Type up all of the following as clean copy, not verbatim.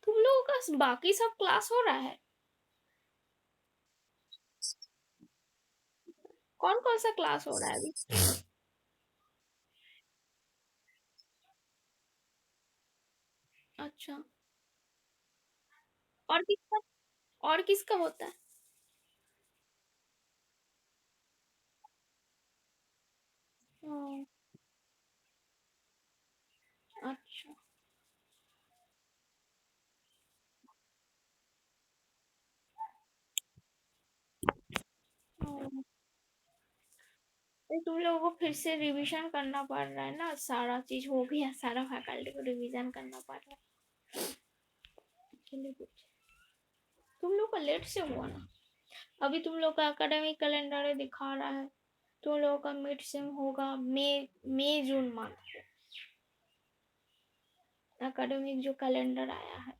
तुम लोगों का बाकी सब क्लास हो रहा है? कौन कौन सा क्लास हो रहा है अभी? अच्छा। और किसका और किसका होता है? ओ, अच्छा। ओ, तो तुम लोगों को फिर से रिवीजन करना पड़ रहा है ना, सारा चीज हो गया, सारा फैकल्टी को रिवीजन करना पड़ रहा है। चलिए पूछे, तुम लोग का लेट से हुआ ना? अभी तुम लोग का एकेडमिक कैलेंडर दिखा रहा है, तुम लोगों का मिड सेम होगा मई, जून मंथ में। एकेडमिक जो कैलेंडर आया है,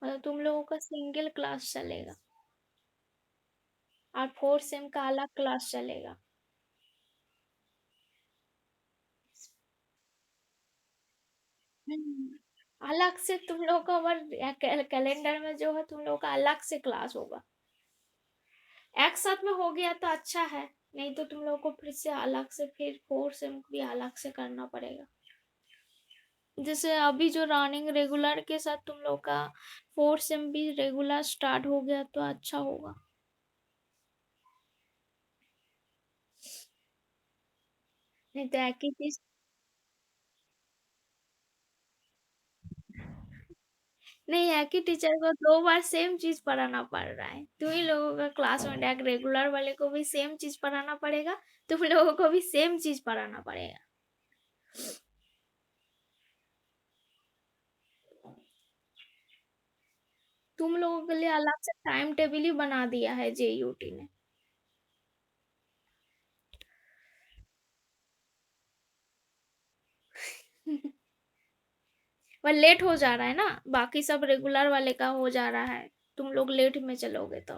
मतलब तुम लोगों का सिंगल क्लास चलेगा। और फोर्थ सेम का अलग क्लास चलेगा। अलग से तुम लोग का कैलेंडर में जो है तुम लोग का अलग से क्लास होगा। एक साथ में हो गया तो अच्छा है, नहीं तो तुम लोग को फिर से अलग से फिर फोर्थ सेम भी अलग से करना पड़ेगा। जैसे अभी जो रनिंग रेगुलर के साथ तुम लोग का फोर्थ सेम भी रेगुलर स्टार्ट हो गया तो अच्छा होगा। नहीं तो एक ही चीज, नहीं एक ही टीचर को दो बार सेम चीज पढ़ाना पड़ रहा है। तुम ही लोगों का क्लास में एक रेगुलर वाले को भी सेम चीज पढ़ाना पड़ेगा, तुम लोगों को भी सेम चीज पढ़ाना पड़ेगा। तुम लोगों के लिए अलग से टाइम टेबल ही बना दिया है जेयूटी ने। पर लेट हो जा रहा है ना, बाकी सब रेगुलर वाले का हो जा रहा है, तुम लोग लेट में चलोगे तो।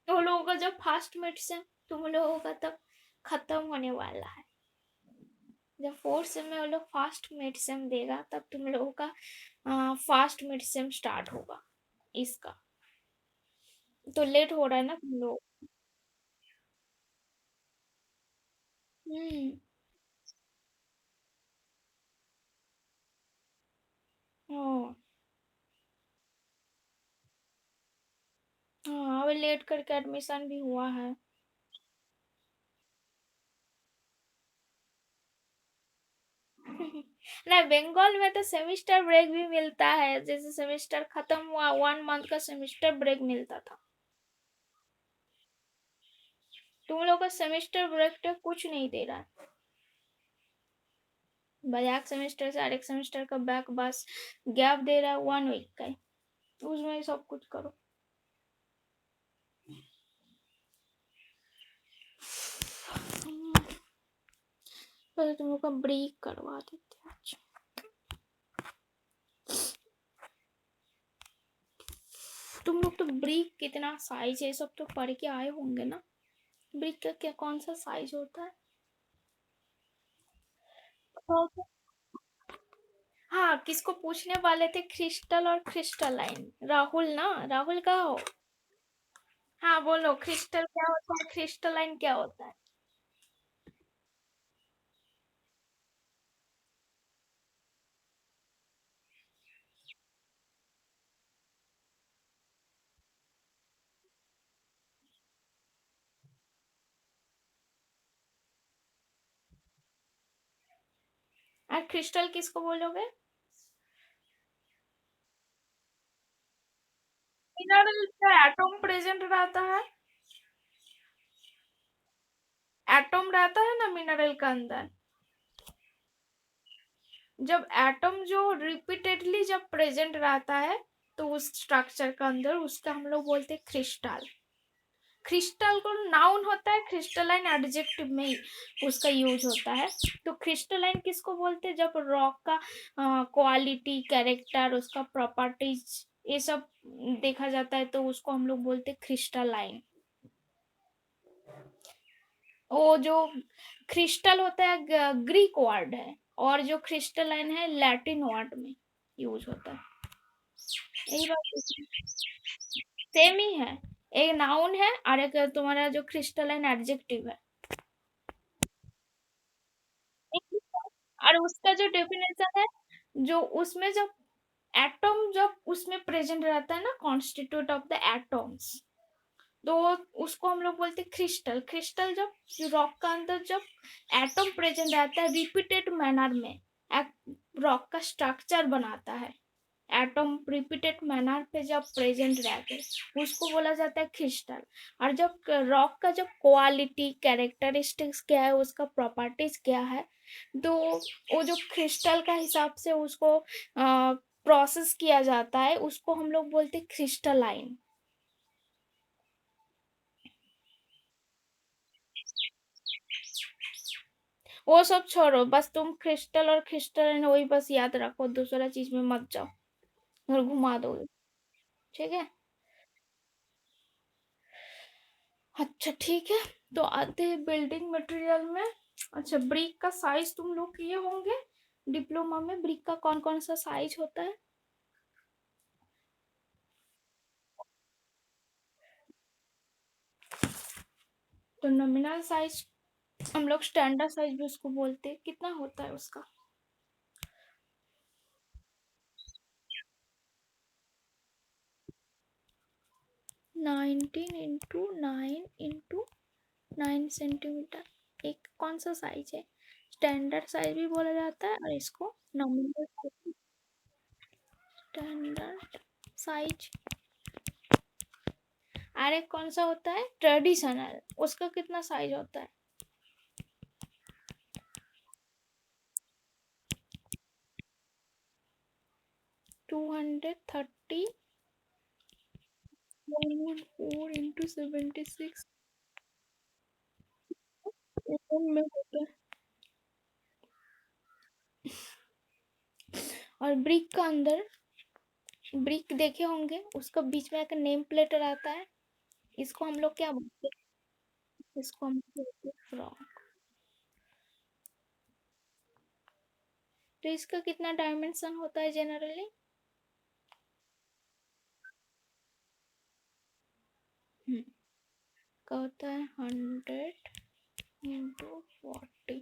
वो लोगों का जब फास्ट मिड सेम, तुम लोगों का तब खत्म होने वाला है। जब फोर्थ सेम में वो लोग फास्ट मिड सेम देगा तब तुम लोगों का फास्ट मिड सेम स्टार्ट होगा इसका। तो लेट हो रहा है ना तुम लोग। हम्म। हाँ। हाँ, अभी लेट करके एडमिशन भी हुआ है। नहीं, बंगाल में तो सेमिस्टर ब्रेक भी मिलता है, जैसे सेमिस्टर खत्म हुआ 1 मंथ का सेमिस्टर ब्रेक मिलता था। तुम लोग का सेमिस्टर ब्रेक तो कुछ नहीं दे रहा है। बस एक सेमेस्टर से एक सेमेस्टर का बैक बस गैप दे रहा है 1 वीक का ही। उसमें ही सब कुछ करो। पहले तुम लोग का ब्रेक करवा देते हैं। अच्छा, तुम लोग तो ब्रेक कितना साइज है सब तो पढ़ के आए होंगे ना। ब्रेक का क्या कौन सा साइज होता है? तो हाँ, किसको पूछने वाले थे, क्रिस्टल और क्रिस्टलाइन, राहुल ना, राहुल का हो। हाँ बोलो, क्रिस्टल क्या होता है, क्रिस्टलाइन क्या होता है? और क्रिस्टल किसको बोलोगे? मिनरल का एटम प्रेजेंट रहता है। एटम रहता है ना मिनरल के अंदर। जब एटम जो रिपीटेडली जब प्रेजेंट रहता है तो उस स्ट्रक्चर के अंदर उसका हम लोग बोलते हैं क्रिस्टल। क्रिस्टल को नाउन होता है, क्रिस्टलाइन एडजेक्टिव में ही उसका यूज होता है। तो क्रिस्टलाइन किसको बोलते हैं, जब रॉक का क्वालिटी, कैरेक्टर, उसका प्रॉपर्टीज ये सब देखा जाता है तो उसको हम लोग बोलते हैं क्रिस्टलाइन। वो जो क्रिस्टल होता है ग्रीक वर्ड है, और जो क्रिस्टलाइन है लैटिन वर्ड में यूज होता है। यही बात सेम ही है। एक नाउन है और एक तुम्हारा जो क्रिस्टलाइन एडजेक्टिव है। और उसका जो डेफिनेशन है, जो उसमें जब एटम जब उसमें प्रेजेंट रहता है ना, कॉन्स्टिट्यूट ऑफ द एटम्स, तो उसको हम लोग बोलते हैं क्रिस्टल। क्रिस्टल जब रॉक का अंदर जब एटम प्रेजेंट रहता है रिपीटेड मैनर में, एक रॉक का स्ट्रक्चर बनाता है, एटम रिपीटेड मैनर पे जब प्रेजेंट रहते उसको बोला जाता है क्रिस्टल। और जब रॉक का जब क्वालिटी, कैरेक्टरिस्टिक्स क्या है, उसका प्रॉपर्टीज क्या है, तो वो जो क्रिस्टल का हिसाब से उसको प्रोसेस किया जाता है, उसको हम लोग बोलते हैं क्रिस्टलाइन। वो सब छोड़ो, बस तुम क्रिस्टल और क्रिस्टलाइन वही बस याद रखो, दूसरा चीज में मत जाओ और घुमा दोगे। ठीक है। अच्छा ठीक है, तो आते हैं बिल्डिंग मटेरियल में। अच्छा, ब्रिक का साइज तुम लोग किए होंगे डिप्लोमा में, ब्रिक का कौन कौन सा साइज होता है? तो नॉमिनल साइज, हम लोग स्टैंडर्ड साइज भी उसको बोलते हैं, कितना होता है उसका? 19 × 9 × 9 सेंटीमीटर। एक कौन सा साइज है? स्टैंडर्ड साइज भी बोला जाता है और इसको नॉमिनल साइज। Standard size. और एक कौन सा होता है ट्रेडिशनल, उसका कितना साइज होता है? 230 4 × 76 में होता है। और ब्रिक का अंदर, ब्रिक देखे होंगे, उसका बीच में एक नेम प्लेट रहता है, इसको हम लोग क्या बोलते हैं? इसको हम लोग बोलते हैं फ्रॉक। तो इसका कितना डायमेंशन होता है जनरली? का होता है 100 × 40।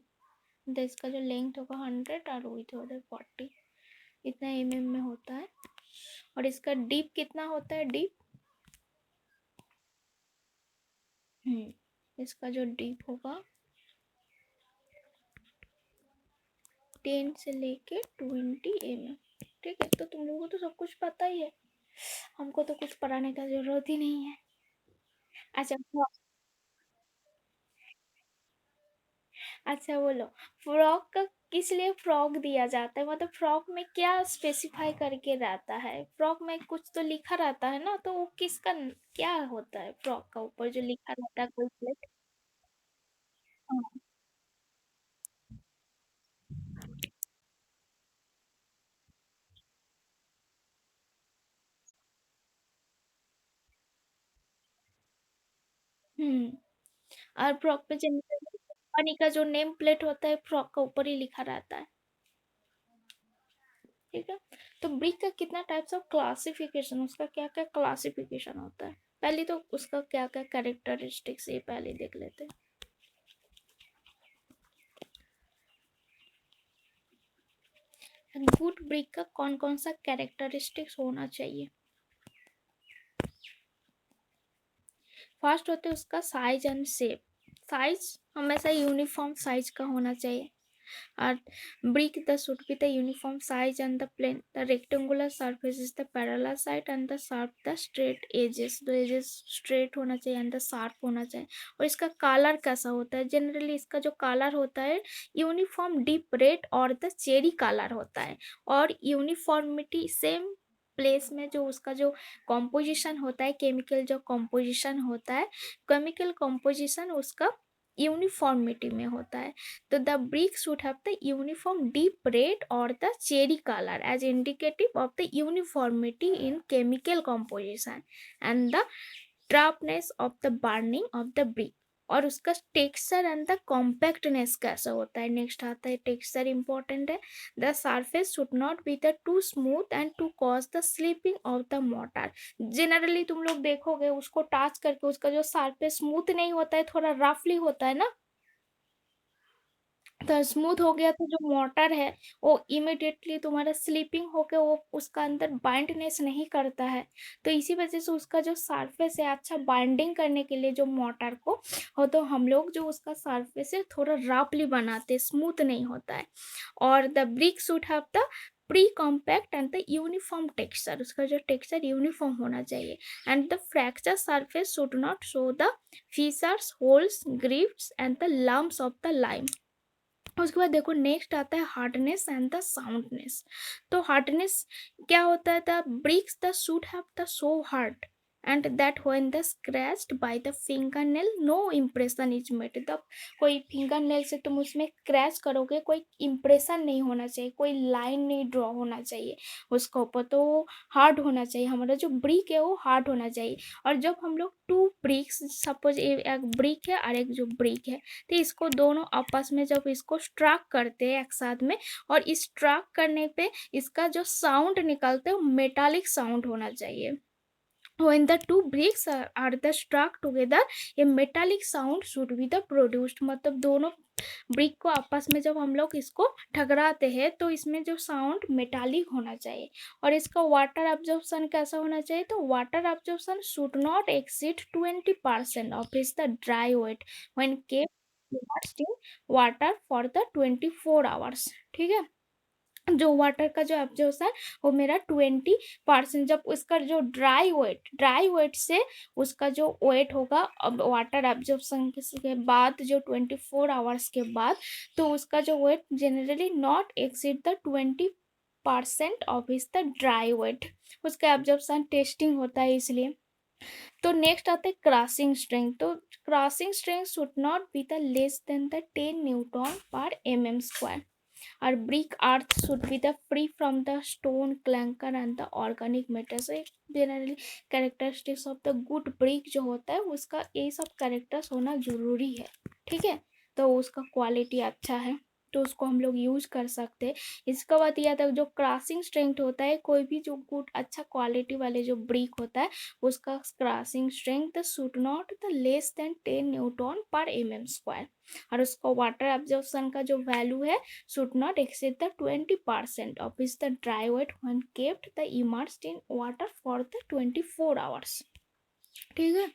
तो इसका जो लेंथ होगा 100 और विड्थ होगा 40, इतना में होता है। और इसका डीप कितना होता है? डीप, इसका जो डीप होगा 10 से लेके 20 ठीक है, तो तुम लोगों को तो सब कुछ पता ही है, हमको तो कुछ पढ़ाने का जरूरत ही नहीं है। अच्छा अच्छा बोलो, फ्रॉक का किस लिए फ्रॉक दिया जाता है? मतलब फ्रॉक में क्या स्पेसिफाई करके रहता है? फ्रॉक में कुछ तो लिखा रहता है ना, तो वो किसका, क्या होता है फ्रॉक का ऊपर जो लिखा रहता है कोई प्लेट? हाँ। हम्म। और फ्रॉक पे जनरली कंपनी का जो नेम प्लेट होता है फ्रॉक का ऊपर ही लिखा रहता है, ठीक है। तो ब्रिक का कितना टाइप्स ऑफ क्लासिफिकेशन, उसका क्या क्या क्लासिफिकेशन होता है? पहले तो उसका क्या क्या कैरेक्टरिस्टिक्स ये पहले देख लेते हैं। गुड ब्रिक का कौन कौन सा कैरेक्टरिस्टिक्स होना चाहिए? फर्स्ट होते है उसका साइज एंड शेप। साइज हमेशा यूनिफॉर्म साइज का होना चाहिए। और brick the should be the uniform size and the plane. The rectangular surface is the parallel side and the sharp the straight edges. तो edges straight होना चाहिए and the sharp होना चाहिए। और इसका कलर कैसा होता है? जनरली इसका जो कलर होता है यूनिफॉर्म डीप रेड और द चेरी कलर होता है। और यूनिफॉर्मिटी सेम प्लेस में जो उसका जो कॉम्पोजिशन होता है, केमिकल जो कॉम्पोजिशन होता है, केमिकल कॉम्पोजिशन उसका यूनिफॉर्मिटी में होता है। So the brick should have the uniform deep red or the cherry color as indicative of the uniformity in chemical composition and the sharpness of the burning of the brick। और उसका texture and the compactness कैसा होता है? Next आता है texture important है। The surface should not be the too smooth and to cause the slipping of the mortar. Generally तुम लोग देखोगे उसको टच करके उसका जो सरफेस स्मूथ नहीं होता है, थोड़ा रफली होता है ना, तो स्मूथ हो गया तो जो मोटर है वो इमिडिएटली तुम्हारा स्लीपिंग होके वो उसका अंदर बाइंडनेस नहीं करता है। तो इसी वजह से उसका जो सरफेस है अच्छा बाइंडिंग करने के लिए जो मोटर को हो, तो हम लोग जो उसका सरफेस है थोड़ा रफली बनाते, स्मूथ नहीं होता है। और the brick should have the pre compact and the uniform texture, उसका जो टेक्सचर यूनिफॉर्म होना चाहिए। And the fracture surface should not show the features holes grits and the lumps of the lime. उसके बाद देखो नेक्स्ट आता है hardness and the soundness. तो हार्डनेस क्या होता है? The bricks the should have the so hard, and that when the scratched by the fingernail no impression is made. तब कोई फिंगरनेल से तुम उसमें क्रैच करोगे, कोई इम्प्रेशन नहीं होना चाहिए, कोई लाइन नहीं ड्रॉ होना चाहिए उसके ऊपर, तो वो हार्ड होना चाहिए, हमारा जो ब्रिक है वो हार्ड होना चाहिए। और जब हम लोग टू ब्रिक्स, सपोज एक ब्रिक है और एक जो ब्रिक है, तो इसको दोनों आपस में जब इसको स्ट्राक करते हैं एक साथ में, और इस स्ट्राक करने पे इसका जो साउंड निकलता है वो मेटालिक साउंड होना चाहिए। When the two bricks are the struck together, a metallic sound should be the produced। मतलब दोनों ब्रिक को आपस में जब हम लोग इसको ठकराते हैं तो इसमें जो साउंड मेटालिक होना चाहिए। और इसका वाटर एब्जॉर्प्शन कैसा होना चाहिए, तो water absorption should not exceed 20% of is the dry weight when kept in water for the 24 hours. ठीक है, जो वाटर का जो एब्जॉर्प्शन है वो मेरा 20%, जब उसका जो ड्राई वेट से उसका जो वेट होगा अब वाटर एब्जॉर्प्शन के बाद जो 24 आवर्स के बाद, तो उसका जो weight generally not exceed the 20% of is the dry weight. उसका एब्जॉर्प्शन टेस्टिंग होता है इसलिए। तो नेक्स्ट आता है क्रॉसिंग स्ट्रेंथ। तो crushing strength should not be the less than the 10 Newton per mm square। Our brick earth should be the free from the stone, clanker and the organic matter। So generally characteristics of the good brick जो होता है उसका ये सब characters होना जरूरी है। ठीक है, तो उसका क्वालिटी अच्छा है तो उसको हम लोग यूज कर सकते हैं। इसके बाद यह तक जो क्रॉसिंग स्ट्रेंथ होता है, कोई भी जो गुड अच्छा क्वालिटी वाले जो ब्रिक होता है उसका crossing strength should not the less then 10 Newton per mm square। और उसका वाटर एब्जॉर्प्शन का जो वैल्यू है should not exceed the 20% of its the dry weight when kept the immersed in water for the 24 hours। ठीक है,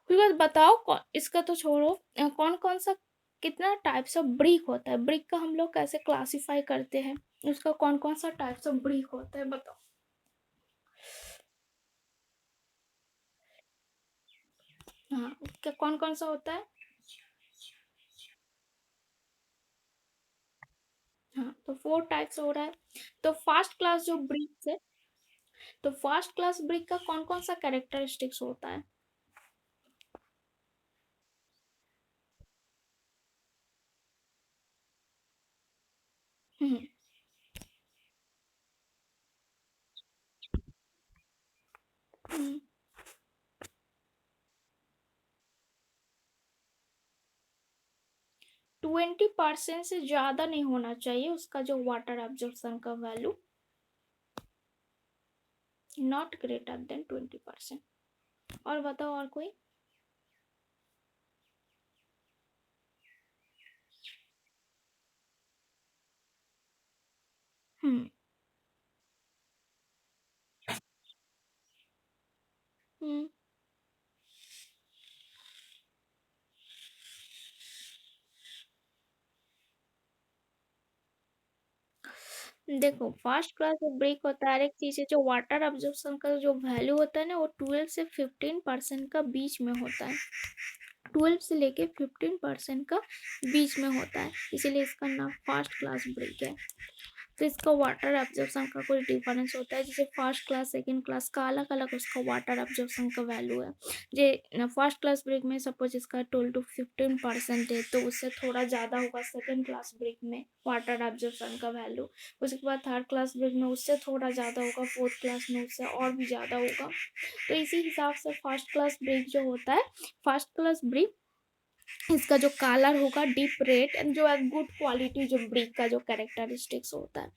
फिर बाद बताओ इसका तो छोड़ो, कौन कौन सा कितना टाइप्स ऑफ ब्रिक होता है, ब्रिक का हम लोग कैसे क्लासिफाई करते हैं, उसका कौन कौन सा टाइप्स ऑफ ब्रिक होता है बताओ। हाँ, क्या कौन कौन सा होता है। हाँ, तो 4 टाइप्स हो रहा है। तो फर्स्ट क्लास जो ब्रिक है, तो फर्स्ट क्लास ब्रिक का कौन कौन सा कैरेक्टरिस्टिक्स होता है। हम्म। 20% से ज्यादा नहीं होना चाहिए उसका जो वाटर एब्जॉर्प्शन का वैल्यू, नॉट ग्रेटर देन 20%। और बताओ और कोई। हम्म। हम्म। देखो फर्स्ट क्लास जो ब्रेक होता है, एक चीज है जो वाटर एब्जॉर्प्शन का जो वैल्यू होता है ना वो 12 से 15% का बीच में होता है। 12 से लेके 15% का बीच में होता है, इसीलिए इसका नाम फर्स्ट क्लास ब्रेक है। तो इसका वाटर एब्जॉर्प्शन का कोई डिफरेंस होता है, जैसे फर्स्ट क्लास सेकंड क्लास का अलग अलग उसका वाटर एब्जॉर्प्शन का वैल्यू है। जे फर्स्ट क्लास ब्रिक में सपोज इसका 12 to 15% है तो उससे थोड़ा ज़्यादा होगा सेकंड क्लास ब्रिक में वाटर एब्जॉर्प्शन का वैल्यू। उसके बाद थर्ड क्लास ब्रिक में उससे थोड़ा ज़्यादा होगा, फोर्थ क्लास में उससे और भी ज़्यादा होगा। तो इसी हिसाब से फर्स्ट क्लास ब्रिक जो होता है, फर्स्ट क्लास ब्रिक इसका जो कलर होगा डीप रेड, एंड जो है गुड क्वालिटी जो ब्रिक का जो कैरेक्टरिस्टिक्स होता है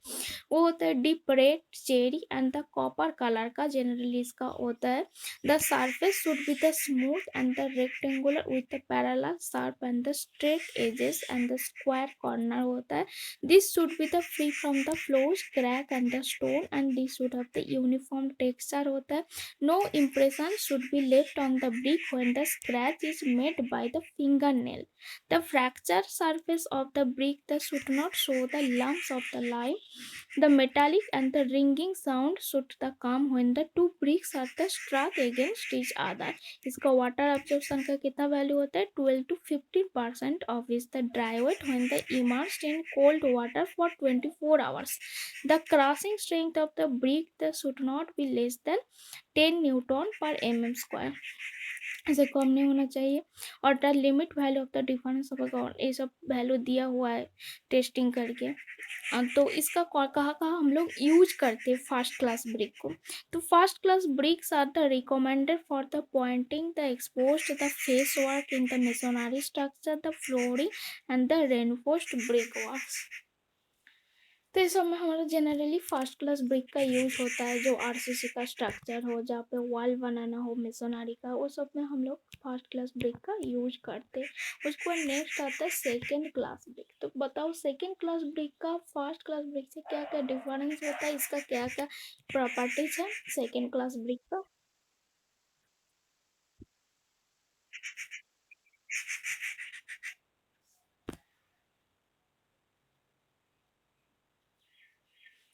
वो होता है deep red, cherry and the copper colour का जनरली इसका होता है। The surface should be the smooth and the rectangular with the parallel sharp and the straight edges and the square corner होता है। This should be the free from the flaws crack and the stone and this should have the uniform texture होता है। No impression should be left on the brick when the scratch is made by the fingernail. The fractured surface of the brick that should not show the lumps of the lime. The metallic and the ringing sound should the come when the two bricks are the struck against each other. इसका water absorption का कितना value होता है 12 to 15% of is the dry wet when the immersed in cold water for 24 hours. The crushing strength of the brick that should not be less than 10 Newton per mm square. ऐसे कम नहीं होना चाहिए. और the limit value of the difference of ये सब value दिया हुआ है टेस्टिंग करके. तो इसका कहाँ कहाँ हम लोग यूज करते हैं फर्स्ट क्लास ब्रिक को. तो first class bricks are the recommended for the pointing the exposed the face work in the masonry structure the flooring and the reinforced brick works. तो इस सब में हमारा जनरली फर्स्ट क्लास ब्रिक का use होता है. जो आरसीसी का स्ट्रक्चर हो, जहाँ पे वॉल बनाना हो मेसोनरी का, वो सब में हम लोग फर्स्ट क्लास ब्रिक का यूज करते हैं. उसके बाद नेक्स्ट आता है सेकेंड क्लास ब्रिक. तो बताओ सेकेंड क्लास ब्रिक का फर्स्ट क्लास ब्रिक से क्या क्या डिफरेंस होता है, इसका क्या क्या प्रॉपर्टीज है सेकेंड क्लास ब्रिक का.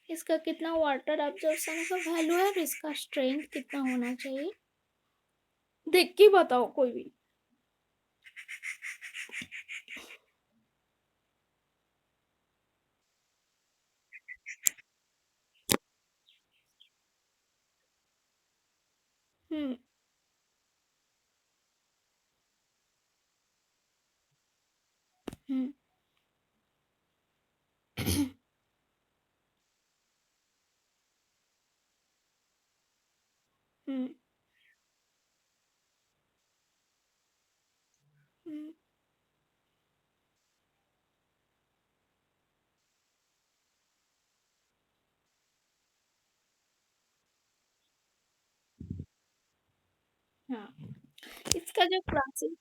इसका कितना वाटर एब्जॉर्प्शन का वैल्यू है और इसका स्ट्रेंथ कितना होना चाहिए, देख के बताओ कोई भी. हम्म. हम्म. हम्म. हम्म. हाँ. इसका जो क्रॉसिंग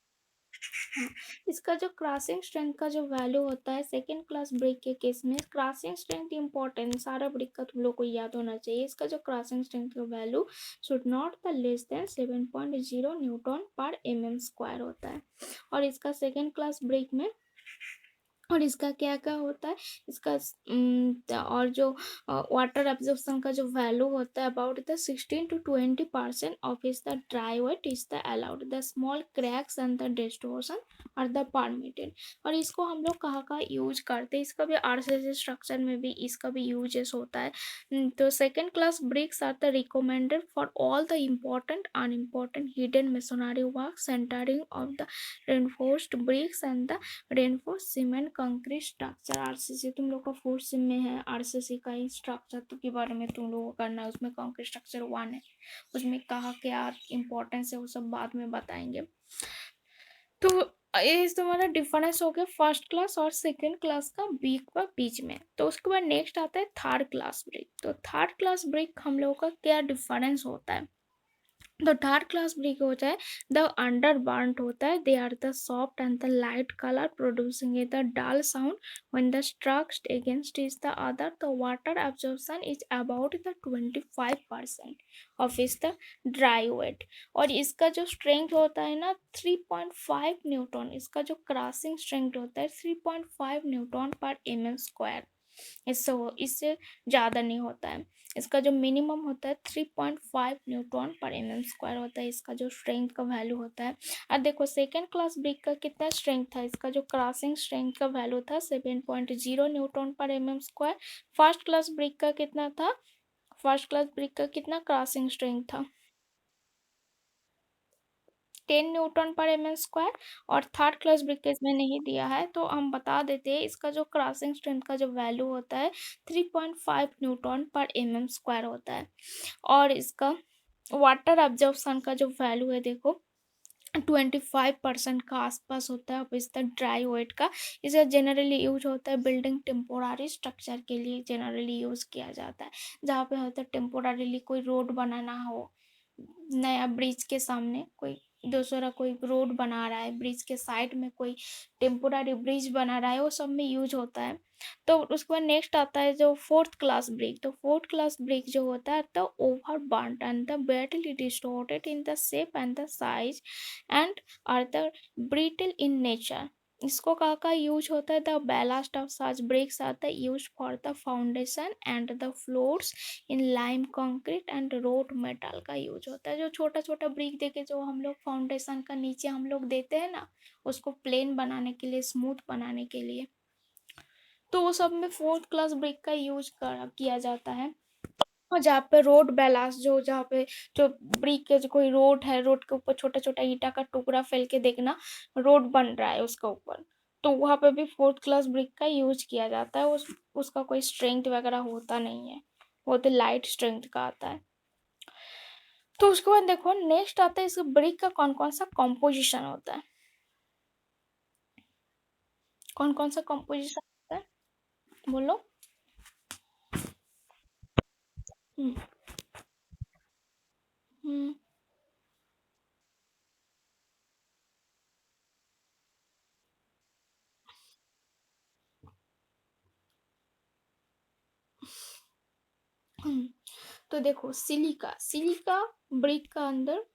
हाँ, इसका जो क्रॉसिंग स्ट्रेंथ का जो वैल्यू होता है सेकेंड क्लास ब्रेक के केस में, क्रॉसिंग स्ट्रेंथ इंपॉर्टेंट, सारा ब्रेक का तुम लोग को याद होना चाहिए. इसका जो क्रॉसिंग स्ट्रेंथ का value should not the less then 7.0 Newton पर mm स्क्वायर होता है. और इसका सेकेंड क्लास ब्रेक में और इसका क्या क्या होता है, इसका और जो वाटर एब्जॉर्प्शन का जो वैल्यू होता है about the 16 to 20% of is the dry weight is the allowed. The small cracks and the distortion are the permitted. और इसको हम लोग कहाँ कहाँ यूज करते हैं, इसका भी आरसीसी स्ट्रक्चर में भी इसका भी यूजेस होता है. तो second class bricks are the recommended for all the important unimportant hidden masonry work centering of the reinforced bricks and the reinforce cement concrete structure. RCC तुम लोग का फोर्थ सिम में है, आरसीसी का ही स्ट्रक्चर तो के बारे में तुम लोग को करना है. उसमें कंक्रीट स्ट्रक्चर 1 है, उसमें कहाँ क्या इंपॉर्टेंस है वो सब बाद में बताएंगे. तो ये तुम्हारा डिफरेंस हो गया फर्स्ट क्लास और सेकेंड क्लास का ब्रेक का बीच में. तो उसके बाद नेक्स्ट आता है थर्ड क्लास ब्रेक. तो थर्ड क्लास ब्रेक हम लोगों का क्या डिफरेंस होता है. तो थर्ड क्लास ब्रिक होता है द अंडर बर्न्ट होता है, they are the soft and the light colour producing the dull sound when the struck against is the other. The water absorption is about the 25% of is the dry weight. और इसका जो strength होता है ना 3.5 Newton. इसका जो crossing strength होता है 3.5 न्यूटन पर mm स्क्वायर. इससे ज़्यादा नहीं होता है. इसका जो मिनिमम होता है 3.5 न्यूटन पर mm स्क्वायर होता है. इसका जो स्ट्रेंथ का वैल्यू होता है. और देखो सेकेंड क्लास ब्रिक का कितना स्ट्रेंथ था, इसका जो क्रॉसिंग स्ट्रेंथ का वैल्यू था 7.0 न्यूटन पर mm square. First class brick का कितना था, फर्स्ट क्लास ब्रिक का कितना क्रॉसिंग स्ट्रेंथ था 10 न्यूटन पर mm स्क्वायर. और थर्ड क्लास ब्रिक केस में नहीं दिया है तो हम बता देते हैं इसका जो क्रॉसिंग स्ट्रेंथ का जो वैल्यू होता है 3.5 न्यूटन पर mm स्क्वायर होता है. और इसका वाटर एब्जॉर्प्शन का जो वैल्यू है देखो 25% का आसपास होता है. अब इसका ड्राई वेट का इसे जनरली यूज होता है बिल्डिंग टेम्पोरारी स्ट्रक्चर के लिए जनरली यूज किया जाता है. जहाँ पे होता है टेम्पोरारीली कोई रोड बनाना हो, नया ब्रिज के सामने कोई दूसरा कोई रोड बना रहा है, ब्रिज के साइड में कोई टेम्पोररी ब्रिज बना रहा है, वो सब में यूज होता है। तो उसके बाद नेक्स्ट आता है जो फोर्थ क्लास ब्रिक। तो फोर्थ क्लास ब्रिक जो होता है the over burnt and the badly distorted in the shape and the size and are the brittle in nature. इसको का यूज होता है the ballast of such bricks are the use for the foundation and the floors in lime concrete and road metal का use होता है। जो छोटा छोटा ब्रिक देके जो हम लोग फाउंडेशन का नीचे हम लोग देते हैं ना, उसको प्लेन बनाने के लिए, स्मूथ बनाने के लिए, तो वो सब में फोर्थ क्लास ब्रिक का यूज किया जाता है। और जहाँ पे रोड बैलास्ट जो, जहाँ पे जो ब्रिक के जो कोई रोड है, रोड के ऊपर छोटा छोटा ईटा का टुकड़ा फैल के देखना, रोड बन रहा है उसका ऊपर, तो वहाँ पे भी फोर्थ क्लास ब्रिक का यूज किया जाता है। उसका कोई स्ट्रेंथ वगैरह होता नहीं है, वो तो लाइट स्ट्रेंथ का आता है। तो उसके बाद देखो नेक्स्ट आता है इस ब्रिक का कौन कौन सा कॉम्पोजिशन होता है, कौन कौन सा कॉम्पोजिशन होता है, बोलो। हम्म। हम्म। हम्म। तो देखो सिलिका, सिलिका ब्रिक का अंदर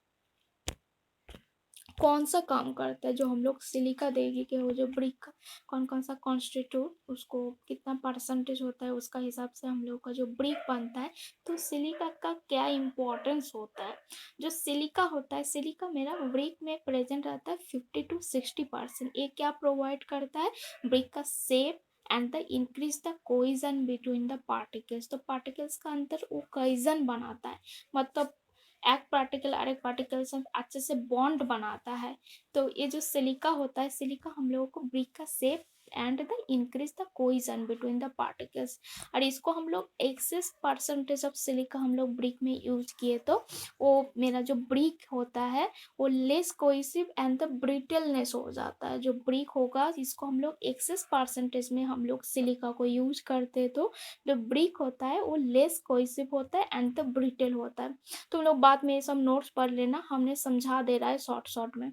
कौन सा काम करता है, जो हम लोग सिलिका देगी कि वो जो ब्रिक का कौन कौन सा कॉन्स्टिट्यूट, उसको कितना परसेंटेज होता है, उसका हिसाब से हम लोग का जो ब्रिक बनता है। तो सिलिका का क्या इम्पोर्टेंस होता है, जो सिलिका होता है, सिलिका मेरा ब्रिक में प्रेजेंट रहता है 50 to 60%। ये क्या प्रोवाइड करता है, ब्रिक का shape and the increase the cohesion between the particles. तो पार्टिकल्स का अंदर वो कोइजन बनाता है, मतलब एक पार्टिकल और एक पार्टिकल से अच्छे से बॉन्ड बनाता है। तो ये जो सिलिका होता है, सिलिका हम लोगों को ब्रिक का shape and the increase the cohesion between the particles. और इसको हम लोग एक्सेस परसेंटेज ऑफ सिलिका हम लोग ब्रिक में यूज किए तो वो मेरा जो ब्रिक होता है वो लेस कोइसिव एंड द ब्रिटलनेस हो जाता है। जो ब्रिक होगा इसको हम लोग एक्सेस परसेंटेज में हम लोग सिलिका को यूज करते हैं, तो जो ब्रिक होता है वो लेस कोइसिव होता है एंड द ब्रिटल होता है। तुम लोग बाद में ये सब नोट्स पढ़ लेना, हमने समझा दे रहा है शॉर्ट शॉर्ट में।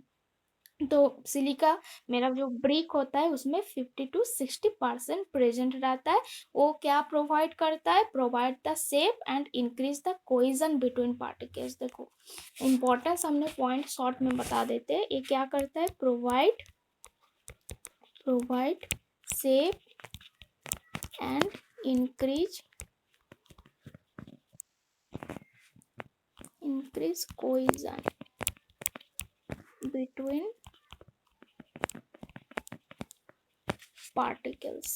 तो सिलिका मेरा जो ब्रिक होता है उसमें 50 to 60% प्रेजेंट रहता है। वो क्या प्रोवाइड करता है, provide the shape and increase the cohesion between particles. देखो इंपॉर्टेंस हमने पॉइंट शॉर्ट में बता देते हैं। ये क्या करता है, provide provide shape and increase increase cohesion between particles।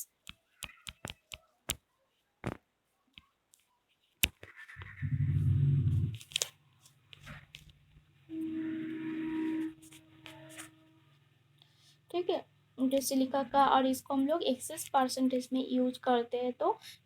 ठीक है, जो सिलिका का, और इसको हम लोग एक्सेस परसेंटेज में यूज करते हैं।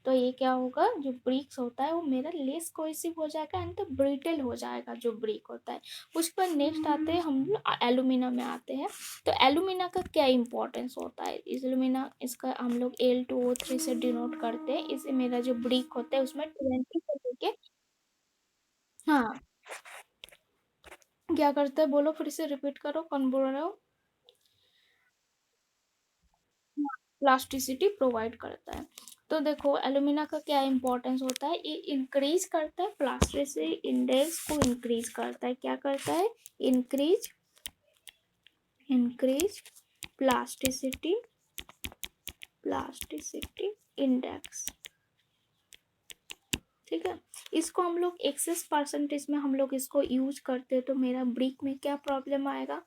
तो ये क्या होगा, जो ब्रिक्स होता है वो मेरा लेस कोहेसिव हो जाएगा एंड तो ब्रिटल हो जाएगा जो ब्रिक होता है। उस पर नेक्स्ट आते हैं हम एलुमिना में आते हैं। तो एलुमिना का क्या इंपॉर्टेंस होता है, इस एलुमिना इसका हम लोग Al2O3 से डिनोट करते हैं। इसे मेरा जो ब्रिक होता है उसमें 20 से लेके, हाँ क्या करता है बोलो, फिर से रिपीट करो, कौन बोल रहे हो। प्लास्टिसिटी प्रोवाइड करता है। तो देखो एलुमिना का क्या इंपॉर्टेंस होता है, ये इंक्रीज करता है प्लास्टिसिटी इंडेक्स को, इंक्रीज करता है, क्या करता है, increase increase plasticity plasticity index. ठीक है, इसको हम लोग एक्सेस परसेंटेज में हम लोग इसको यूज करते हैं। तो मेरा ब्रिक में क्या प्रॉब्लम आएगा,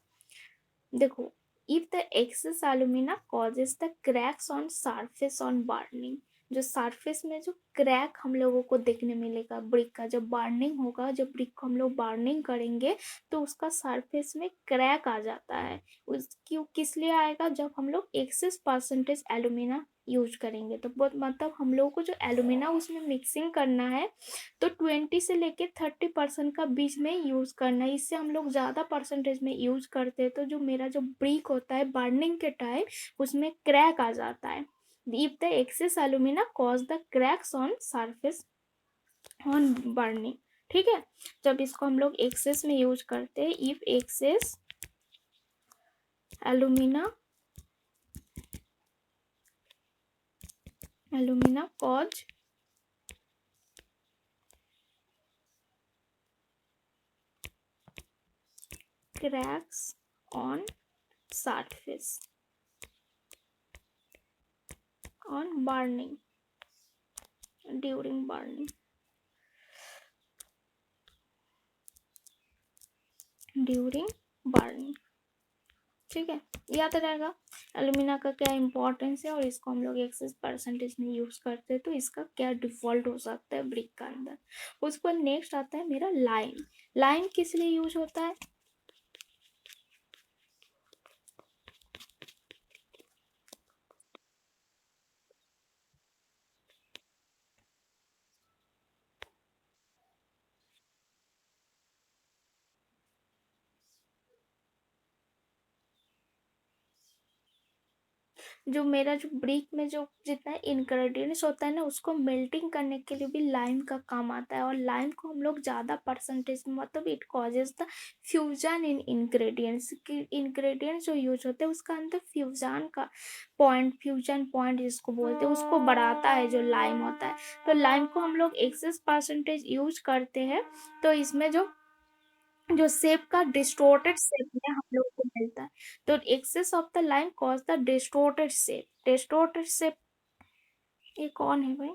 देखो if the excess alumina causes the cracks on surface on burning। जो सरफेस में जो क्रैक हम लोगों को देखने मिलेगा ब्रिक का, जब बर्निंग होगा, जब ब्रिक को हम लोग बर्निंग करेंगे तो उसका सरफेस में क्रैक आ जाता है। उस क्यों, किस लिए आएगा, जब हम लोग एक्सेस परसेंटेज एलुमिना यूज करेंगे। तो बहुत मतलब हम लोगों को जो एलुमिना उसमें मिक्सिंग करना है तो 20 से लेके 30% का बीच में यूज करना है। इससे हम लोग ज्यादा परसेंटेज में यूज करते हैं तो जो मेरा जो ब्रिक होता है बर्निंग के टाइम उसमें क्रैक आ जाता है। If the excess alumina cause the cracks on surface on burning। ठीक है। जब इसको हम लोग एक्सेस में यूज करते हैं, if excess alumina cause cracks on surface on burning, during burning, ठीक है, याद रहेगा एल्यूमिना का क्या इंपॉर्टेंस है और इसको हम लोग एक्सेस परसेंटेज में यूज करते हैं तो इसका क्या डिफॉल्ट हो सकता है ब्रिक का अंदर। उसके बाद नेक्स्ट आता है मेरा लाइम। लाइम किस लिए यूज होता है? जो मेरा जो ब्रिक में जो जितना इंग्रेडिएंट्स होता है ना उसको मेल्टिंग करने के लिए भी लाइम का काम आता है। और लाइम को हम लोग ज़्यादा परसेंटेज में मतलब it causes the fusion in ingredients की इंग्रेडिएंट्स जो यूज होते हैं उसका अंदर फ्यूजन पॉइंट जिसको बोलते हैं उसको बढ़ाता है जो लाइम होता है। तो लाइम को हम लोग एक्सेस परसेंटेज यूज करते हैं तो इसमें जो जो शेप का डिस्टोर्टेड शेप में हम लोग को मिलता है। तो excess of the lime cause the distorted shape. ये कौन है भाई?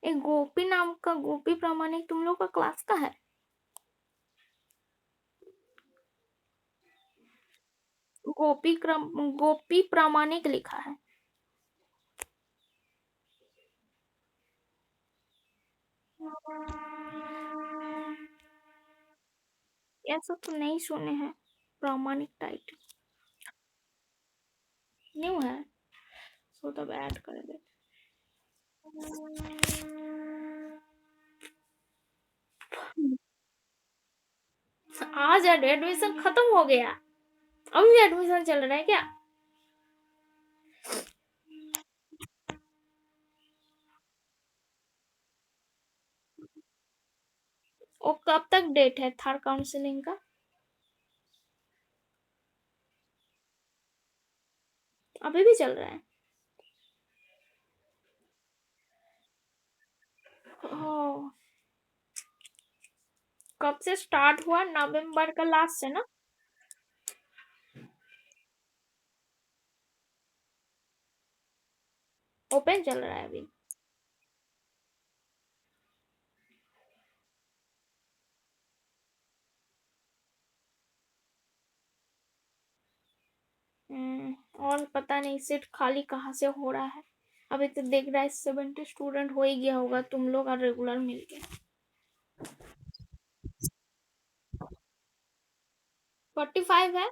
एक गोपी नाम का गोपी प्रामाणिक तुम लोग का क्लास का है? गोपी प्रामाणिक लिखा है। ऐसा तो नहीं सुने हैं प्रामाणिक टाइटल। न्यू है सो तब ऐड कर दे। आज एडमिशन खत्म हो गया? अभी भी एडमिशन चल रहा है क्या? और कब तक डेट है थर्ड काउंसलिंग का? अभी भी चल रहा है? ओह, कब से स्टार्ट हुआ? नवंबर का लास्ट से ना? ओपन चल रहा है अभी? और पता नहीं सीट खाली कहाँ से हो रहा है। अभी तो देख रहा है 70 स्टूडेंट हो ही गया होगा तुम लोग और रेगुलर मिलके। 45 है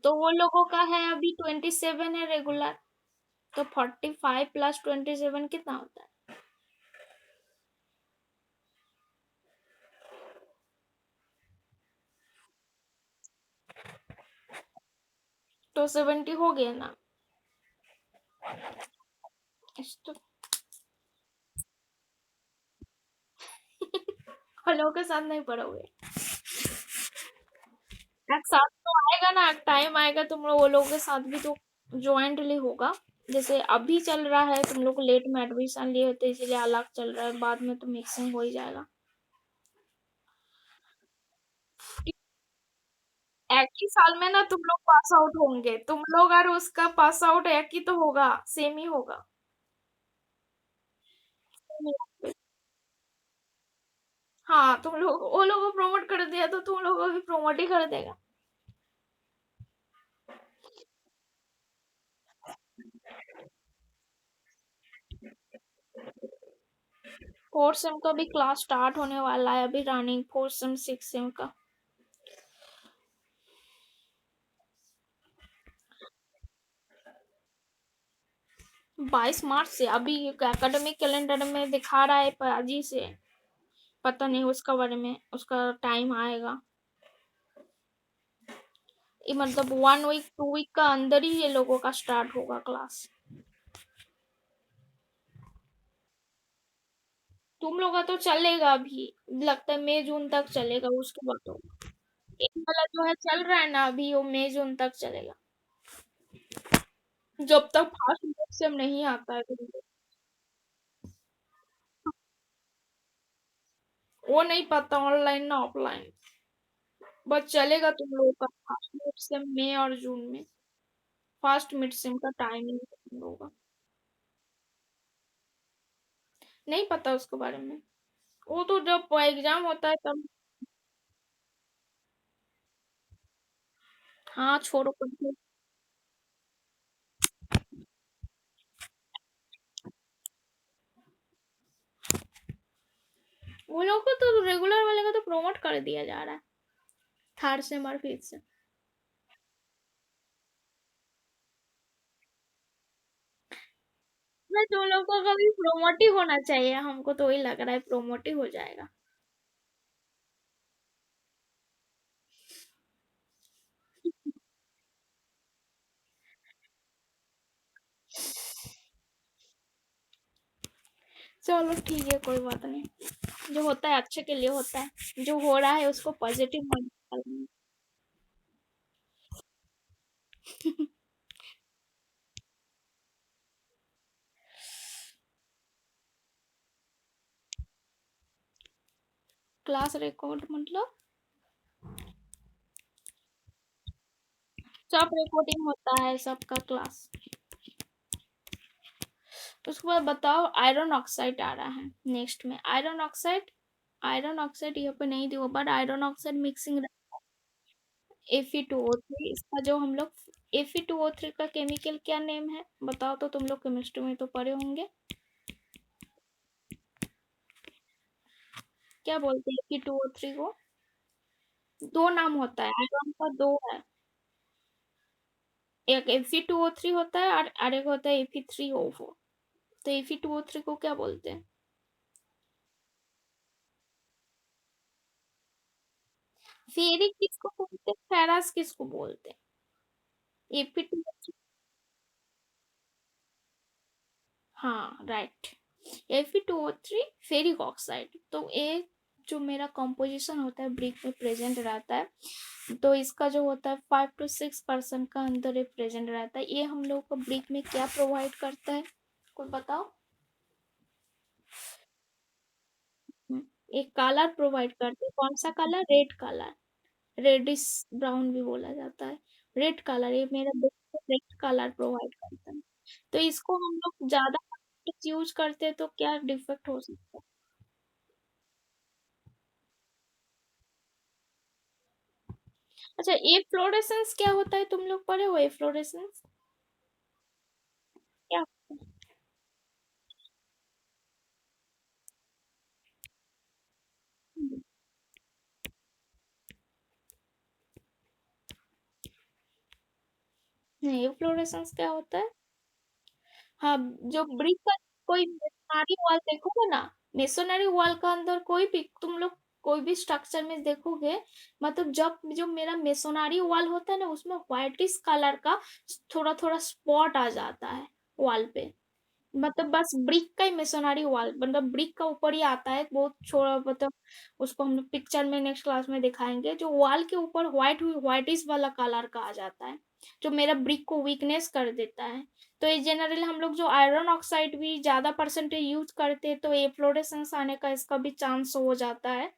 तो वो लोगों का है अभी 27 है रेगुलर। तो 45 प्लस 27 कितना होता है? तो 70 हो गया ना? इस तो हम लोगों के साथ नहीं पढ़ोगे? एक साथ तो आएगा ना, एक टाइम आएगा तुम लोग वो लोगों के साथ भी तो ज्वाइंटली होगा। जैसे अभी चल रहा है तुम लोग लेट में एडमिशन लिए होते इसीलिए अलग चल रहा है, बाद में तो मिक्सिंग हो ही जाएगा। एक ही साल में ना तुम लोग पास आउट होंगे, तुम लोग और उसका पास आउट एक ही तो होगा, सेम ही होगा। हाँ तुम लोग वो लोग को प्रमोट कर दिया तो तुम लोग को भी प्रमोट ही कर देगा। फोर्थ सेम का भी क्लास स्टार्ट होने वाला है अभी running, fourth same six same का। 22 मार्च से अभी एकेडमिक कैलेंडर में दिखा रहा है पाजी से। पता नहीं उसका बारे में, उसका टाइम आएगा। ये मतलब 1 वीक 2 वीक का अंदर ही ये लोगों का स्टार्ट होगा क्लास। तुम लोग का तो चलेगा अभी, लगता है मई जून तक चलेगा, उसके बाद तो एक वाला जो है चल रहा है ना अभी, वो मई जून तक चलेगा, जब तक फास्ट सेम नहीं आता है तो। वो नहीं पता ऑनलाइन ना ऑफलाइन, बस चलेगा तुम लोगों का फास्ट मिड सेम मई और जून में। फास्ट मिड सेम का टाइमिंग तुम लोगों का नहीं पता उसके बारे में। वो तो जब एग्जाम होता है तब। हाँ छोड़ो कुछ। वो लोग को तो रेगुलर वाले का तो प्रमोट कर दिया जा रहा है, थर्ड सेम और फिफ्थ सेम। मैं तुम लोग को कभी प्रमोट ही होना चाहिए, हमको तो वही लग रहा है प्रमोट ही हो जाएगा। चलो ठीक है, कोई बात नहीं, जो होता है अच्छे के लिए होता है, जो हो रहा है उसको पॉजिटिव मन। क्लास रिकॉर्ड मतलब सब रिकॉर्डिंग होता है सबका क्लास। उसके बाद बताओ, आयरन ऑक्साइड आ रहा है नेक्स्ट में, आयरन ऑक्साइड। आयरन ऑक्साइड यहाँ पे नहीं दिया, but iron oxide mixing Fe2O3, इसका जो हम लोग Fe2O3 का केमिकल क्या नेम है बताओ, तो तुम लोग केमिस्ट्री में तो पढ़े होंगे। क्या बोलते हैं Fe2O3 को? दो नाम होता है, आयरन का दो है। एक Fe2O3 होता है और एक होता है Fe3O4। तो Fe2O3 को क्या बोलते हैं? फेरिक किसको बोलते हैं, फेरस किसको बोलते हैं? Fe2O3। हाँ राइट। Fe2O3 फेरिक ऑक्साइड, तो ये जो मेरा कंपोजिशन होता है ब्रिक में प्रेजेंट रहता है, तो इसका जो होता है 5 to 6% का अंदर प्रेजेंट रहता है। ये हम लोग को ब्रिक में क्या प्रोवाइड करता है, कोई बताओ? एक कलर प्रोवाइड करते हैं, कौन सा colour? Red colour, reddish brown भी बोला जाता है। रेड कलर, ये मेरा रेड कलर प्रोवाइड करता है। तो इसको हम लोग ज्यादा यूज करते हैं तो क्या डिफेक्ट हो सकता है? अच्छा, एफ्लोरेसेंस क्या होता है, तुम लोग पढ़े हो एफ्लोरेसेंस? क्या होता है? नहीं, एफ्लोरेसेंस क्या होता है? हाँ, जो ब्रिक का कोई मेसोनरी वॉल देखोगे ना, मेसोनरी वॉल का अंदर कोई भी तुम लोग कोई भी स्ट्रक्चर में देखोगे, मतलब जब जो मेरा मेसोनरी वॉल होता है ना, उसमें व्हाइटिश कलर का थोड़ा थोड़ा स्पॉट आ जाता है वॉल पे। मतलब बस ब्रिक का ही मेसोनरी वॉल, मतलब ब्रिक का ऊपर ही आता है बहुत छोटा, मतलब उसको हम लोग पिक्चर में नेक्स्ट क्लास में दिखाएंगे, जो वॉल के ऊपर व्हाइटिश वाला कलर का आ जाता है, जो मेरा ब्रिक को वीकनेस कर देता है। तो ये जनरली हम लोग जो आयरन ऑक्साइड भी ज्यादा परसेंटेज यूज करते हैं, तो ये फ्लोरेसेंस आने का इसका भी चांस हो जाता है।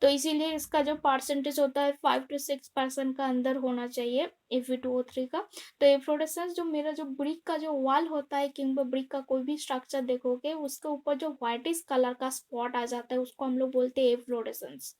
तो इसीलिए इसका जो परसेंटेज होता है 5 to 6% का अंदर होना चाहिए Fe2O3 का। तो एफ्लोरेसेंस जो मेरा जो ब्रिक का जो वॉल होता है, किंग ब्रिक का कोई भी स्ट्रक्चर देखोगे, उसके ऊपर जो व्हाइटिश कलर का स्पॉट आ जाता है, उसको हम लोग बोलते हैं एफ्लोरेसेंस।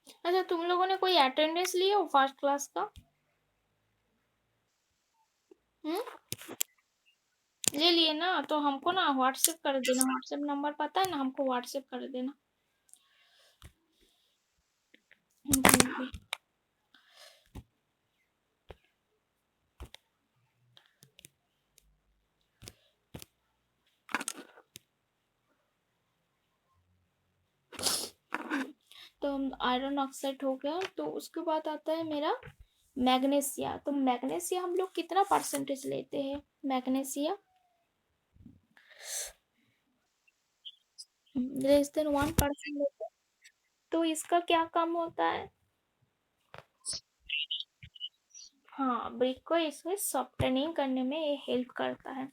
अच्छा, तुम लोगों ने कोई अटेंडेंस लिया हो फर्स्ट क्लास का? हम्म। ले लिए ना, तो हमको ना व्हाट्सएप कर देना, व्हाट्सएप नंबर पता है ना, हमको व्हाट्सएप कर देना। जी। तो आयरन ऑक्साइड हो गया, तो उसके बाद आता है मेरा मैग्नीशिया। तो मैग्नीशिया हम लोग कितना परसेंटेज लेते हैं मैग्नीशिया? लेस देन 1% लेते हैं। तो इसका क्या काम होता है? हाँ, ब्रिक को इसमें सॉफ्टनिंग करने में ये हेल्प करता है।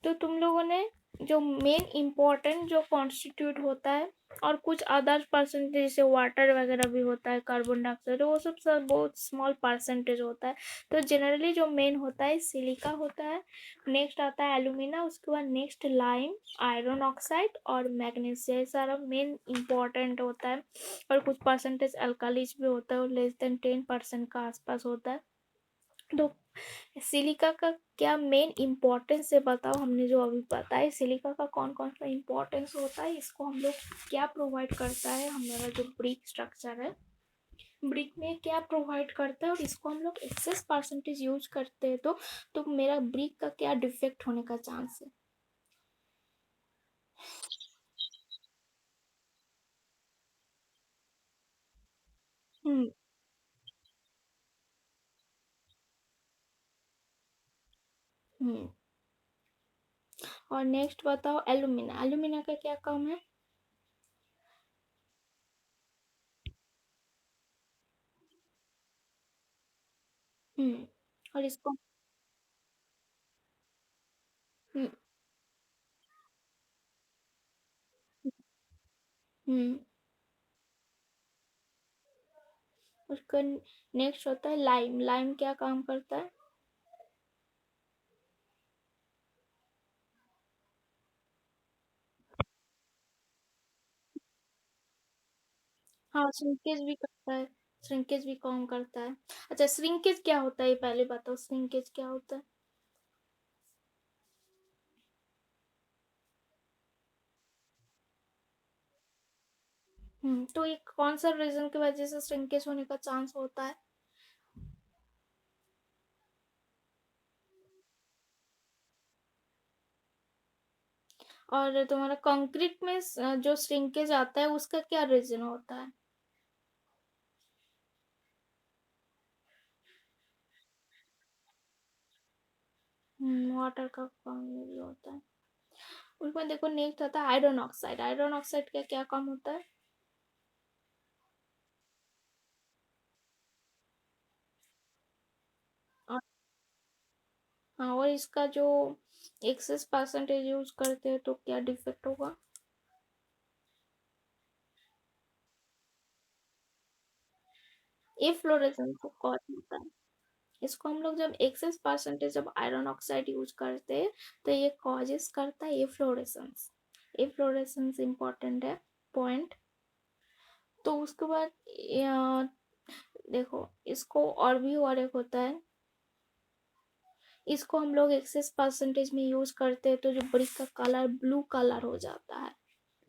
तो तुम लोगों ने जो मेन इम्पोर्टेंट जो कॉन्स्टिट्यूट होता है, और कुछ अदर परसेंटेज जैसे वाटर वगैरह भी होता है, कार्बन डाइऑक्साइड, वो सब बहुत स्मॉल परसेंटेज होता है। तो जनरली जो मेन होता है सिलिका होता है, नेक्स्ट आता है एल्यूमिना, उसके बाद नेक्स्ट लाइम, आयरन ऑक्साइड और मैग्नीशियम, ये सारा मेन इम्पोर्टेंट होता है। और कुछ परसेंटेज अल्कालीज भी होता है, और लेस देन 10% का आसपास होता है। तो सिलिका का क्या मेन इम्पोर्टेंस है बताओ, हमने जो अभी बताया सिलिका का कौन कौन सा इम्पोर्टेंस होता है, इसको हम लोग क्या प्रोवाइड करता है, हमारा जो ब्रिक स्ट्रक्चर है, ब्रिक में क्या प्रोवाइड करता है, और इसको हम लोग एक्सेस परसेंटेज यूज करते हैं तो मेरा ब्रिक का क्या डिफेक्ट होने का चांस है? हम्म। हम्म। और नेक्स्ट बताओ एल्यूमिना, एल्यूमिना का क्या काम है? हम्म। और इसको। हम्म। हम्म। उसका नेक्स्ट होता है लाइम, लाइम क्या काम करता है? हाँ, श्रिंकेज भी करता है, श्रिंकेज भी काम करता है। अच्छा, श्रिंकेज क्या होता है ये पहले बताओ, श्रिंकेज क्या होता है? तो ये कौन सा रीजन की वजह से श्रिंकेज होने का चांस होता है? और तुम्हारा कंक्रीट में जो श्रिंकेज आता है उसका क्या रीजन होता है? वाटर का काम भी होता है। उसमें देखो नेक्स्ट आता है आयरन ऑक्साइड, आयरन ऑक्साइड का क्या काम होता है? और हाँ, और इसका जो एक्सेस परसेंटेज यूज करते हैं तो क्या डिफेक्ट होगा? एफ्लोरेसेंस को कॉज होता है। इसको हम लोग जब एक्सेस परसेंटेज जब आयरन ऑक्साइड यूज करते हैं तो ये कॉजेस करता है एफ्लोरेसेंस। एफ्लोरेसेंस इंपॉर्टेंट है पॉइंट। तो उसके बाद देखो, इसको और भी और एक होता है, इसको हम लोग एक्सेस परसेंटेज में यूज करते हैं तो जो ब्रिक का कलर ब्लू कलर हो जाता है।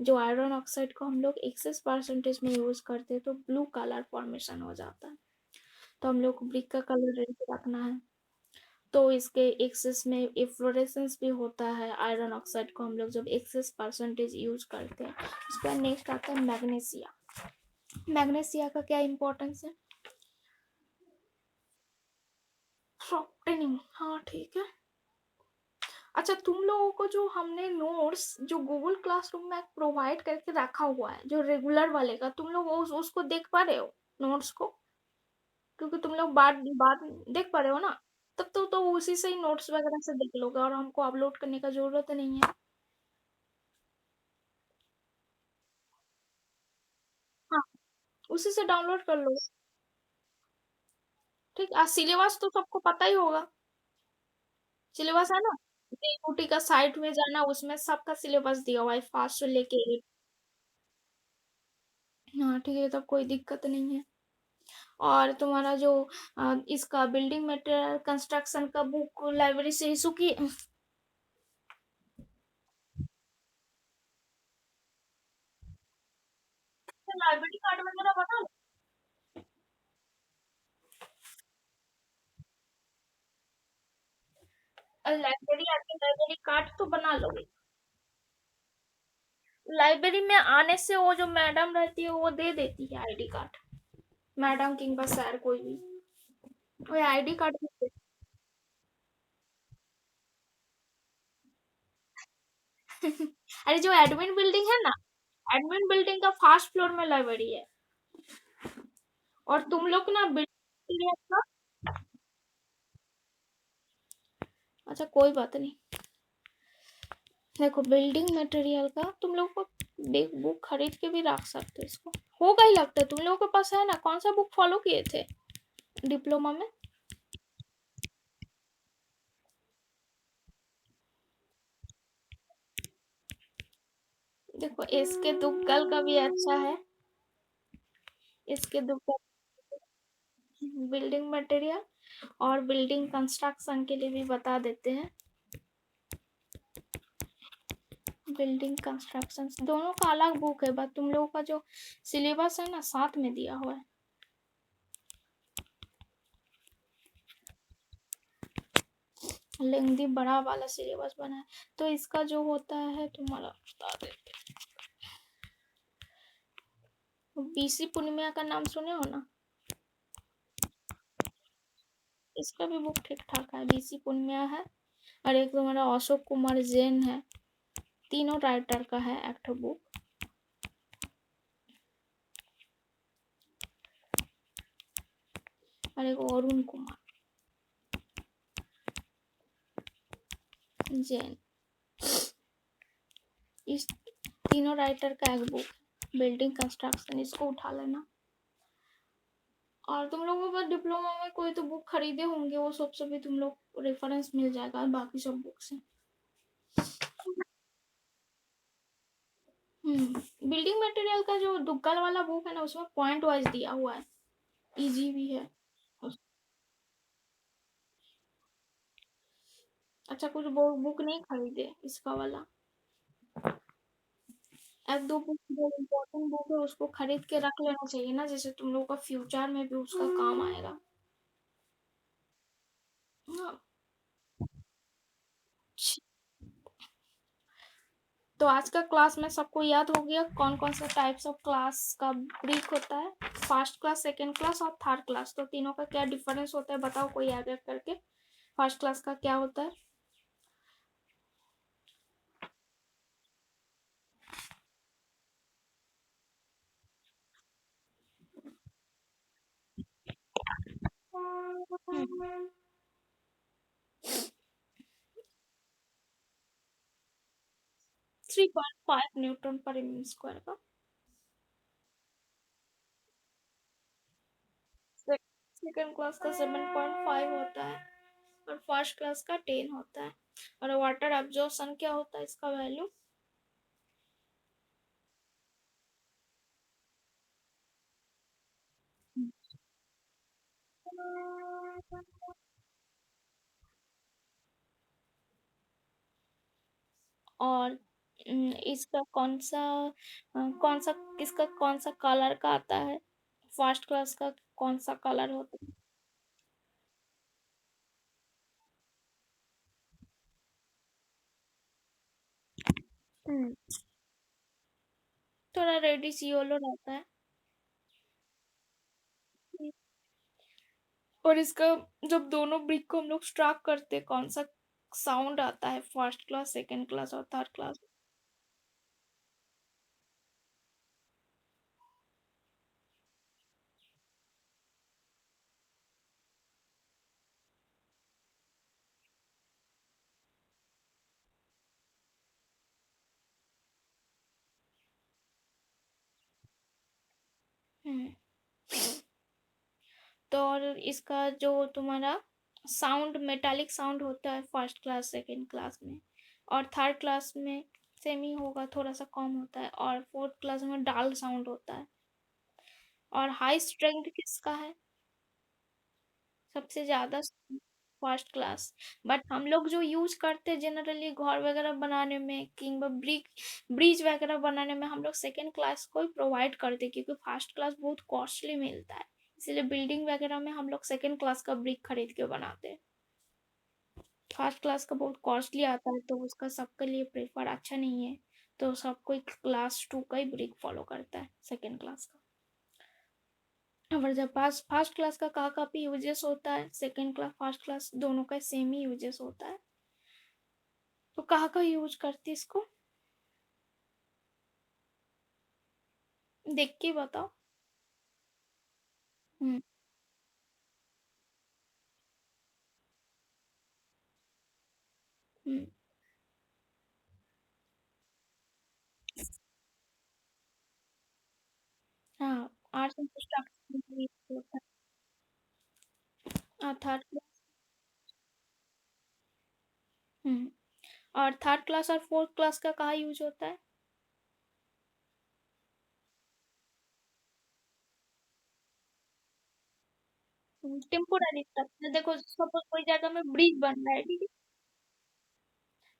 जो आयरन ऑक्साइड को हम लोग एक्सेस परसेंटेज में यूज करते हैं तो ब्लू कलर फॉर्मेशन हो जाता है। तो हम लोग को ब्रिक का कलर रेड रखना है। तो इसके एक्सेस में इफ्लोरेसेंस भी होता है, आयरन ऑक्साइड को हम लोग जब एक्सेस परसेंटेज यूज करते हैं। उसके बाद नेक्स्ट आता है मैग्नीशिया। मैग्नीशिया का क्या इंपॉर्टेंस है? सॉफ्टनिंग, हाँ ठीक है। अच्छा, तुम लोगों को जो हमने नोट्स जो गूगल क्लासरूम में प्रोवाइड करके रखा हुआ है जो रेगुलर वाले का, तुम लोग उसको देख पा रहे हो नोट्स को? क्योंकि तुम लोग बात बात देख पा रहे हो ना, तब तो उसी से ही नोट्स वगैरह से देख लोगे, और हमको अपलोड करने का जरूरत नहीं है। हाँ, उसी से डाउनलोड कर लो। ठीक, आज सिलेबस तो सबको पता ही होगा। सिलेबस है ना, यूटी का साइट में जाना, उसमें सबका सिलेबस दिया हुआ है फर्स्ट से लेके 8। हाँ ठीक है, तब कोई दिक्कत नहीं है। और तुम्हारा जो इसका बिल्डिंग मटेरियल कंस्ट्रक्शन का बुक लाइब्रेरी से इशू की? लाइब्रेरी कार्ड वगैरह बना लो। लाइब्रेरी आके लाइब्रेरी कार्ड तो बना लोगे? लाइब्रेरी में आने से वो जो मैडम रहती है वो दे देती है ID card. Madam king sir कोई भी, वो आईडी कार्ड दे देती है। अरे जो एडमिन बिल्डिंग है ना, एडमिन बिल्डिंग का फर्स्ट फ्लोर में लाइब्रेरी है। और तुम लोग ना बिल्डिंग का, अच्छा कोई बात नहीं। देखो बिल्डिंग मटेरियल का तुम लोग को बुक खरीद के भी रख सकते हो, इसको होगा ही लगता है तुम लोगों के पास है ना। कौन सा बुक फॉलो किए थे डिप्लोमा में? देखो इसके दुग्गल का भी अच्छा है, इसके दुग्गल बिल्डिंग मटेरियल और बिल्डिंग कंस्ट्रक्शन के लिए भी बता देते हैं। बिल्डिंग कंस्ट्रक्शन दोनों का अलग बुक है, बस तुम लोगों का जो सिलेबस है ना साथ में दिया हुआ है। लेंदी बड़ा वाला सिलेबस बना है। तो इसका जो होता है तुम्हारा बता देते हैं। बीसी पूर्णिमा का नाम सुने हो ना? इसका भी बुक ठीक ठाक है, बीसी पूर्णिमा है। और एक तुम्हारा अशोक कुमार जैन है, तीनों राइटर का है एक बुक। और एक अरुण कुमार जैन, इस तीनों राइटर का एक बुक बिल्डिंग कंस्ट्रक्शन, इसको उठा लेना। और तुम लोगों को डिप्लोमा में कोई तो बुक खरीदे होंगे, वो सबसे भी तुम लोग रेफरेंस मिल जाएगा बाकी सब बुक से। बिल्डिंग मटेरियल का जो दुग्गल वाला बुक है ना उसमें पॉइंट वाइज दिया हुआ है, इजी भी है। अच्छा कुछ बुक नहीं खरीदे इसका वाला? एक दो बुक जो इम्पोर्टेंट बुक है उसको खरीद के रख लेना चाहिए ना, जैसे तुम लोग का फ्यूचर में भी उसका काम आएगा। हाँ। तो आज का क्लास में सबको याद हो गया कौन कौन सा टाइप्स ऑफ क्लास का ब्रीक होता है? फर्स्ट क्लास, सेकेंड क्लास और थर्ड क्लास, तो तीनों का क्या डिफरेंस होता है बताओ कोई याद रख करके। फर्स्ट क्लास का क्या होता है? हम्म, 3.5 न्यूटन पर इमी स्क्वायर का। सेकेंड क्लास का 7.5 होता है। और फर्स्ट क्लास का 10 होता है। और वाटर एब्जॉर्प्शन क्या होता है इसका वैल्यू? और इसका कौन सा किसका कौन सा कलर का आता है? फर्स्ट क्लास का कौन सा कलर होता है? हम्म, थोड़ा रेडिश येलो रहता है। और इसका जब दोनों ब्रिक को हम लोग स्ट्राक करते हैं कौन सा साउंड आता है फर्स्ट क्लास, सेकेंड क्लास और थर्ड क्लास? हम्म। तो और इसका जो तुम्हारा साउंड मेटालिक साउंड होता है फर्स्ट क्लास सेकेंड क्लास में, और थर्ड क्लास में सेमी होगा, थोड़ा सा कम होता है, और फोर्थ क्लास में डाल साउंड होता है। और हाई स्ट्रेंथ किसका है? सबसे ज्यादा फर्स्ट क्लास। बट हम लोग जो यूज करते हैं जनरली घर वगैरह बनाने में, किंग ब्रिक ब्रिज वगैरह बनाने में, हम लोग सेकेंड क्लास को ही प्रोवाइड करते हैं, क्योंकि फर्स्ट क्लास बहुत कॉस्टली मिलता है। इसलिए बिल्डिंग वगैरह में हम लोग सेकेंड क्लास का ब्रिक खरीद के बनाते हैं। फर्स्ट क्लास का बहुत कॉस्टली आता है, तो उसका सबके लिए प्रेफर अच्छा नहीं है। तो सब कोई क्लास 2 का ही ब्रिक फॉलो करता है, सेकेंड क्लास का। और जब पास फर्स्ट क्लास का कहाँ पे यूजेस होता है, सेकेंड क्लास फर्स्ट क्लास दोनों का सेम ही यूजेस होता है। तो कहाँ का यूज करती है इसको, देख के बताओ। हम्म। हम्म। हाँ, आर्ट्स एंड स्ट्रक्चर होता है। Third class. हम्म। और थर्ड क्लास और फोर्थ क्लास का कहाँ यूज होता है? टेम्पोररी स्ट्रक्चर, देखो सपोज कोई जगह में ब्रिज बन रहा है, ठीक है।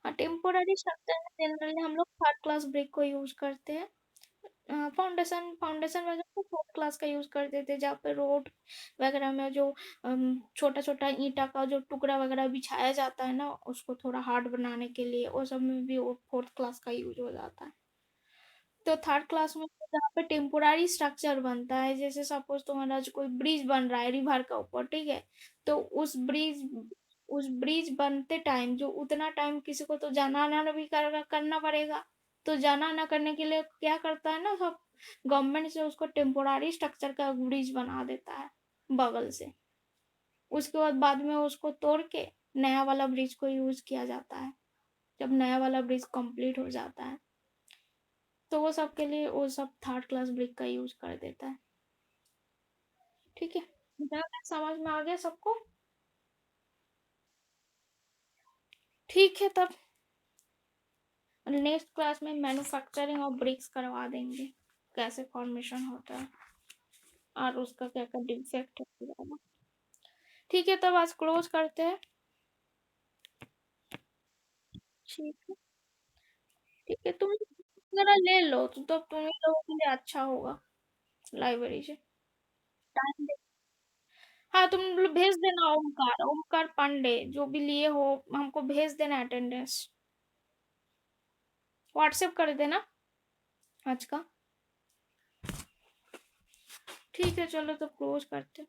हाँ, टेम्पोररी स्ट्रक्चर में जनरली हम लोग थर्ड क्लास ब्रिक को यूज करते हैं। फाउंडेशन फाउंडेशन वगैरह तो फोर्थ क्लास का यूज करते थे, जहाँ पे रोड वगैरह में जो छोटा छोटा ईंटा का जो टुकड़ा वगैरह बिछाया जाता है ना, उसको थोड़ा हार्ड बनाने के लिए, वो सब में भी वो फोर्थ क्लास का यूज हो जाता है। तो थर्ड क्लास में तो जहाँ पे टेम्पोरारी स्ट्रक्चर बनता है, जैसे सपोज तुम्हारा जो कोई ब्रिज बन रहा है रिवर के ऊपर, ठीक है। तो उस ब्रिज बनते टाइम जो उतना टाइम किसी को तो जाना आना भी करना पड़ेगा। तो जाना आना करने के लिए क्या करता है ना सब, गवर्नमेंट से उसको टेम्पोरारी स्ट्रक्चर का ब्रिज बना देता है बगल से। उसके बाद में उसको तोड़ के नया वाला ब्रिज को यूज किया जाता है, जब नया वाला ब्रिज कंप्लीट हो जाता है। तो वो सब के लिए वो सब थर्ड क्लास ब्रिक का यूज कर देता है। ठीक है, इतना तक समझ में आ गया सबको? ठीक है, तब नेक्स्ट क्लास में मैन्युफैक्चरिंग और ब्रिक्स करवा देंगे, कैसे फॉर्मेशन होता है और उसका क्या क्या डिफेक्ट है। ठीक है, तब आज क्लोज करते हैं। ठीक है। ठीक है, तुम जरा ले लो तो तब तुम्हें लोगों के लिए अच्छा होगा, लाइब्रेरी से टाइम। हाँ, तुम भेज देना, ओमकार ओमकार पांडे जो भी लिए हो, हमको भेज देना अटेंडेंस, व्हाट्सएप कर देना आज का। ठीक है, चलो तो क्लोज करते हैं।